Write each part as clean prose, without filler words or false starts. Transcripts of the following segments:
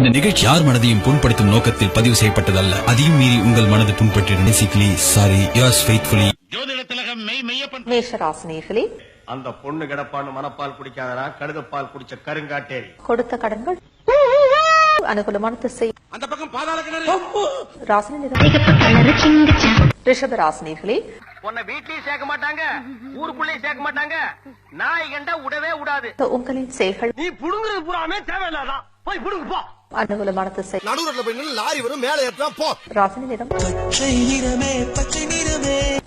இந்த நிகழ்ச்சி யார் மனதையும் புண்படுத்தும் நோக்கத்தில் பதிவு செய்யப்பட்டதல்ல. அதையும் மீறி உங்கள் மனது புண்பற்றிருந்தது. Basically sorry. Yours faithfully. ஜோதிட திலகம் மெய்யப்பன். மேஷராசினியர்களே, அந்த பொண்ணு கிடப்பான்னு மனப்பால் குடிக்காதரா, கழுதப்பால் குடிச்ச கருங்காட்டேரி. கொடுத்த கடன்கள் அனுகூலமான திசை. அந்த பக்கம் பாதாள கிணறு. ராசினி நிறம் ரிஷப ராசினியர்களே, உன்னை வீட்லயும் சேர்க்க மாட்டாங்க, ஊருக்குள்ளேயும் சேர்க்க மாட்டாங்க. நாய் கண்டா விடவே விடாது. உங்களின் செயல்கள் நீ புடுங்குறது பூராமே தேவையில்லாதான். போய் புடுங்கு போ. அனுகூலமான திசை. நடுவுல போய் லாரி வரும், மேல ஏற்றா போ. ராசினி நிறம்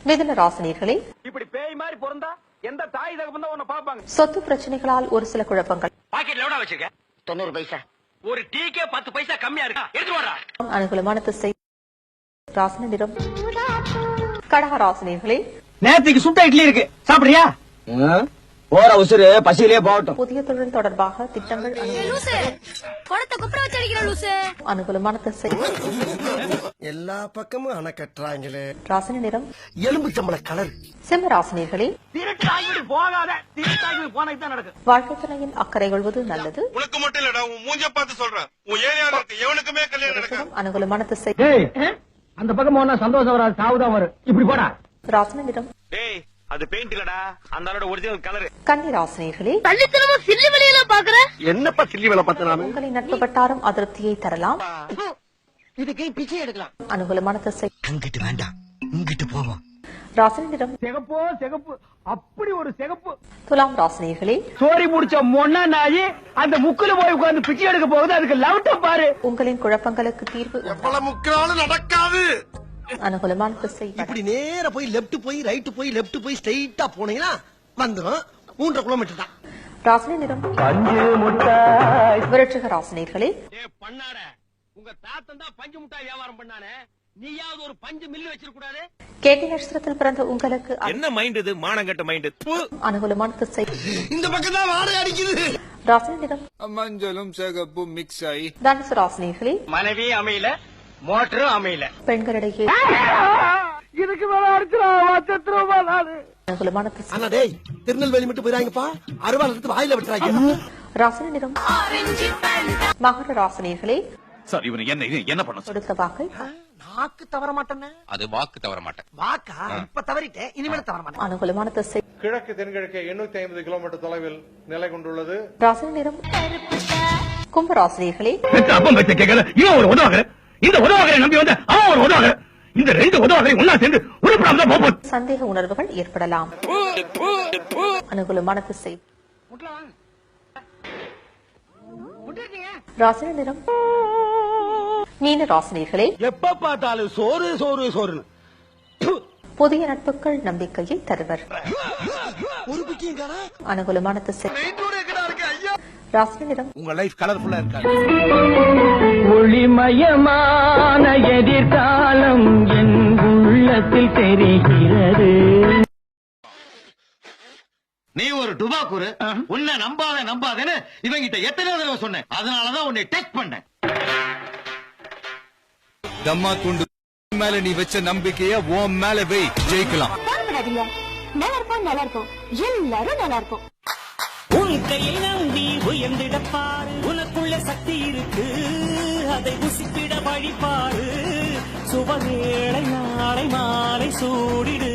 மிதுன ராசினியர்களே, இப்படி பேய் மாதிரி பிறந்தா எந்த தாய் தகப்பன் தான் உன்னை பாப்பாங்க. சொத்து பிரச்சனைகளால் ஒரு சில குழப்பங்கள். பாக்கெட்ல எவ்வளவு வச்சிருக்க? 90 பைசா. ஒரு டீக்கே 10 பைசா கம்மியா இருக்கா? எடுத்து வாடா. அனுகூலமான திசை. ராசினி நிறம் கடக ராசினியர்களே, நேத்துக்கு சுட்ட இட்லி இருக்கு, சாப்பிடுறியா? போற உசுறு பசியிலே போகட்டும். புதிய தொழில் தொடர்பாக திட்டங்கள் அனுகூலமான திசை. எல்லா பக்கமும் அணை கட்டுறாங்களே. ராசினி நிறம் எலும்பு சம்பள கலர். சிம்ம ராசினியர்களே, திருட்டாங்கி போகாத, திருட்டாங்கி போனது தான் நடக்கும். வாழ்க்கை துணையின் அக்கறை கொள்வது நல்லது. உனக்கு மட்டும் இல்லடா, உன் மூஞ்ச பார்த்து சொல்றேன். உன் ஏரியால இருக்கு எவனுக்குமே கல்யாணம் நடக்காது. அனுகூலமான திசை. அந்த பக்கம் போனா சந்தோஷம் வராது, சாவுதான் வரும். இப்படி போடா. ராசினி நிறம் டேய், அது பெயிண்ட் இல்லடா, அந்த ஆளோட ஒரிஜினல் கலர். கன்னி ராசினியர்களே, என்னப்பா சில்லி வேலை பார்த்து நானு. உங்களின் நட்பு வட்டாரம் அதிருப்தியை தரலாம். இதுக்கு பிச்சை எடுக்கலாம். அனுகூலமான திசை. அங்கிட்டு வேண்டாம், இங்கிட்டு போவோம். ராசினி நிறம் சிகப்போ சிகப்பு, அப்படி ஒரு சிகப்பு. துலாம் ராசினியர்களே, சோரி முடிச்ச மொன்னா நாயி அந்த முக்குல போய் உட்கார்ந்து பிச்சை எடுக்க போகுது. அதுக்கு லவுட்டம் பாரு. உங்களின் குழப்பங்களுக்கு தீர்வு எவ்வளவு முக்கினாலும் நடக்காது. அனுகூலமான திசை. இப்படி நேர போய் லெப்ட் போய் ரைட் போய் லெப்ட் போய் ஸ்ட்ரைட்டா போனீங்கன்னா வந்துடும். 3.5 கிலோமீட்டர் தான். ராசினி நிறம் பஞ்சு முட்டாய். விருட்சிக ராசினியர்களே, பண்ணாட உங்க தாத்தன் தான் பஞ்சு முட்டாய் வியாபாரம் பண்ணானே, நீயாவது ஒரு பஞ்சு மில்லு வச்சிருக்க கூடாது. கேட்டி நட்சத்திரத்தில் பிறந்த உங்களுக்கு என்ன மைண்ட் இது, மானங்கட்ட மைண்ட். அனுகூலமான திசை. இந்த பக்கம் தான் வாடகை அடிக்குது. ராசினி நிறம் மஞ்சளும் சிகப்பும் மிக்ஸ் ஆகி. தனுசு ராசினியர்களே, மனைவி அமையல, மோட்டரும் அமையல. பெண்களிடையே இதுக்கு மேல அடிச்சிருவா நானு. அனுகூலமான திசை. ஆனா டேய், திருநெல்வேலி மட்டும் போயிராங்கப்பா, அருவாள் எடுத்து வாயில விட்டுறாங்க. ராசினி நிறம் மகர ராசினியர்களே, சார், இவனை என்ன பண்ண கொடுத்த வாக்கை நாக்கு தவற மாட்டேன்னு. அது வாக்கு தவற மாட்டேன். வாக்கா இப்ப தவறிட்டேன், இனிமேல் தவற மாட்டேன். அனுகூலமான திசை. கிழக்கு தென்கிழக்கு 850 கிலோமீட்டர் தொலைவில் நிலை கொண்டுள்ளது. ராசினி நிறம் கும்ப ராசினியர்களே, அப்பம் வச்ச கேட்கல, இவன் ஒரு உதவாக, இந்த உதவாகரை நம்பி வந்த அவன் ஒரு உதவாக, இந்த 2 உதவாகரை ஒன்னா சேர்ந்து உருப்படாம போகும். சந்தேக உணர்வுகள் ஏற்படலாம். அனுகூலமான திசை. ராசினி நிறம் மீன ராசினியர்களே, எப்ப பார்த்தாலும் சோறு சோறு சோறுன்னு. புதிய நட்புகள் நம்பிக்கையை தருவர். ஒரு பிக்கியும் காணா. அனுகூலமான திசை. ராசினி நிறம் உங்க லைஃப் கலர்ஃபுல்லா இருக்கா? ஒளிமயமான எதிர்காலம் என் உள்ளத்தில் தெரிகிறது. நீ ஒரு டுபாக்கூரு, உன்னை நம்பாதேன்னு இவங்கிட்ட எத்தனை தடவை சொன்னேன். அதனாலதான் உன்னை டெஸ்ட் பண்ணேன். தம்மா துண்டு மேல நீ வச்ச நம்பிக்கைய உன் மேல வை, ஜெயிக்கலாம். நல்லா இருப்போம், நல்லா இருக்கும், எல்லாரும் நல்லா இருக்கும். உன் கையை நம்பி உயர்ந்திடப்பாரு, உனக்குள்ள சக்தி இருக்கு, அதை உசிப்பிட வழிபாரு. சுபவேளை நாளை மாலை சூடிடு.